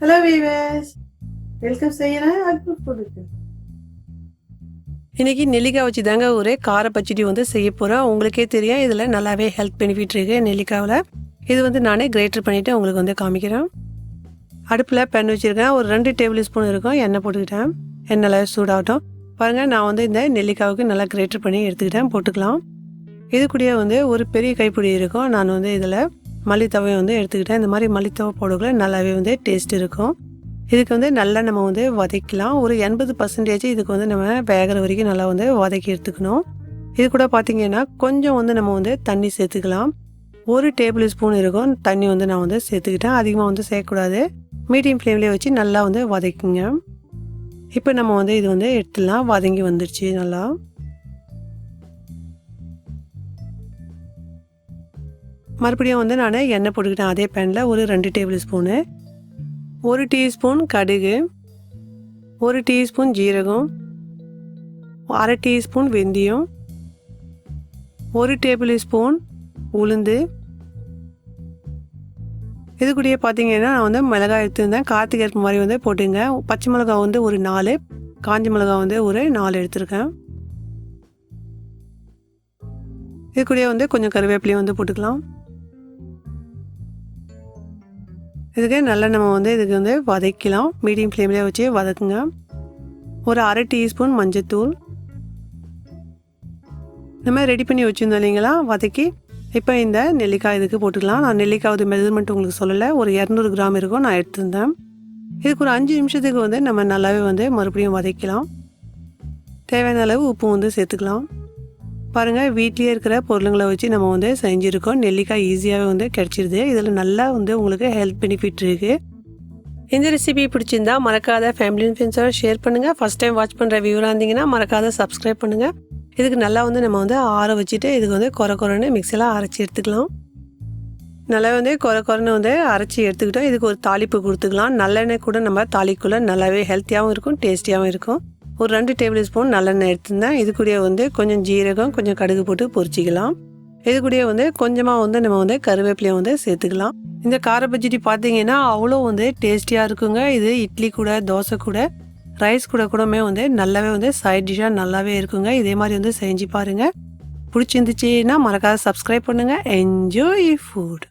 Hello viewers, welcome செய்யறேன் அக்மல் ஃபுட்டுக்கு. இன்றைக்கி நெல்லிக்காய் வச்சு தாங்க ஒரு கார பச்சடி வந்து செய்ய போகிறோம். உங்களுக்கே தெரியும் இதில் நல்லாவே ஹெல்த் பெனிஃபிட் இருக்குது நெல்லிக்காவில். இது வந்து நானே கிரேட்டர் பண்ணிவிட்டு உங்களுக்கு வந்து காமிக்கிறேன். அடுப்பில் பேன் வச்சுருக்கேன். ஒரு 2 டேபிள் ஸ்பூன் இருக்கும் எண்ணெய் போட்டுக்கிட்டேன். எண்ணெய் நல்லா சூடாகட்டும். பாருங்கள், நான் வந்து இந்த நெல்லிக்காவுக்கு நல்லா கிரேட்டர் பண்ணி எடுத்துக்கிட்டேன். போட்டுக்கலாம். இது கூடயே வந்து ஒரு பெரிய கைப்பிடி இருக்கும். நான் வந்து இதில் மல்லித்தவை வந்து எடுத்துக்கிட்டேன். இந்த மாதிரி மல்லித்தவை போடக்குள்ள நல்லாவே வந்து டேஸ்ட் இருக்கும். இதுக்கு வந்து நல்லா நம்ம வந்து வதக்கலாம். ஒரு 80% இதுக்கு வந்து நம்ம வேகிற வரைக்கும் நல்லா வந்து வதக்கி எடுத்துக்கணும். இது கூட பார்த்திங்கன்னா கொஞ்சம் வந்து நம்ம வந்து தண்ணி சேர்த்துக்கலாம். 1 டேபிள் ஸ்பூன் இருக்கும் தண்ணி வந்து நான் வந்து சேர்த்துக்கிட்டேன். அதிகமாக வந்து சேர்க்கக்கூடாது. மீடியம் ஃப்ளேம்லேயே வச்சு நல்லா வந்து வதக்குங்க. இப்போ நம்ம வந்து இது வந்து எடுத்துடலாம். வதங்கி வந்துடுச்சு நல்லா. மறுபடியும் வந்து நான் எண்ணெய் போட்டுக்கிட்டேன். அதே பேனில் ஒரு 2 டேபிள் ஸ்பூனு, 1 டீஸ்பூன் கடுகு, 1 டீஸ்பூன் ஜீரகம், 1/2 டீஸ்பூன் வெந்தயம், 1 டேபிள் ஸ்பூன் உளுந்து. இது கூடயே பார்த்தீங்கன்னா நான் வந்து மிளகாய் எடுத்துருந்தேன். காற்றுக்கு ஏற்ப மாதிரி வந்து போட்டுங்க. பச்சை மிளகாய் வந்து ஒரு 4, காஞ்ச மிளகாய் வந்து ஒரு 4 எடுத்துருக்கேன். இது கூடயே வந்து கொஞ்சம் கருவேப்பிலையும் வந்து போட்டுக்கலாம். இதுக்கு நல்லா நம்ம வந்து இதுக்கு வந்து வதக்கலாம். மீடியம் ஃப்ளேம்லேயே வச்சு வதக்குங்க. ஒரு 1/2 டீஸ்பூன் மஞ்சத்தூள் நம்ம ரெடி பண்ணி வச்சுருந்தோம் இல்லைங்களா வதக்கி. இப்போ இந்த நெல்லிக்காய் இதுக்கு போட்டுக்கலாம். நான் நெல்லிக்காய் மெஷர்மெண்ட் உங்களுக்கு சொல்லலை. ஒரு 200 கிராம் இருக்கும் நான் எடுத்திருந்தேன். இதுக்கு ஒரு 5 நிமிஷத்துக்கு வந்து நம்ம நல்லாவே வந்து மறுபடியும் வதக்கலாம். தேவையான அளவு உப்பு வந்து சேர்த்துக்கலாம். பாருங்கள், வீட்லேயே இருக்கிற பொருளுங்களை வச்சு நம்ம வந்து செஞ்சுருக்கோம். நெல்லிக்காய் ஈஸியாகவே வந்து கிடச்சிருது. இதில் நல்லா வந்து உங்களுக்கு ஹெல்த் பெனிஃபிட் இருக்குது. இந்த ரெசிபி பிடிச்சிருந்தா மறக்காத ஃபேமிலி அண்ட் ஃப்ரெண்ட்ஸோட ஷேர் பண்ணுங்கள். ஃபஸ்ட் டைம் வாட்ச் பண்ணுற வியூராக இருந்தீங்கன்னா மறக்காத சப்ஸ்கிரைப் பண்ணுங்கள். இதுக்கு நல்லா வந்து நம்ம வந்து ஆற வச்சுட்டு இதுக்கு வந்து குறைன்னு மிக்சியில் அரைச்சி எடுத்துக்கலாம். நல்லா வந்து குறைன்னு வந்து அரைச்சி எடுத்துக்கிட்டோம். இதுக்கு ஒரு தாளிப்பு கொடுத்துக்கலாம். நல்லெண்ணெய் கூட நம்ம தாளிக்குள்ளே நல்லாவே ஹெல்த்தியாகவும் இருக்கும், டேஸ்டியாகவும் இருக்கும். ஒரு 2 டேபிள் ஸ்பூன் நல்லெண்ணெய் எடுத்துருந்தேன். இது கூடயே வந்து கொஞ்சம் ஜீரகம், கொஞ்சம் கடுகு போட்டு பொரிச்சிக்கலாம். இது கூடயே வந்து கொஞ்சமாக வந்து நம்ம வந்து கருவேப்பிலையை வந்து சேர்த்துக்கலாம். இந்த கார பச்சடி பார்த்தீங்கன்னா அவ்வளோ வந்து டேஸ்டியாக இருக்குங்க. இது இட்லி கூட, தோசை கூட, ரைஸ் கூடமே வந்து நல்லாவே வந்து சைட் டிஷ்ஷாக நல்லாவே இருக்குங்க. இதே மாதிரி வந்து செஞ்சு பாருங்கள். பிடிச்சிருந்துச்சின்னா மறக்காத சப்ஸ்கிரைப் பண்ணுங்கள். Enjoy food.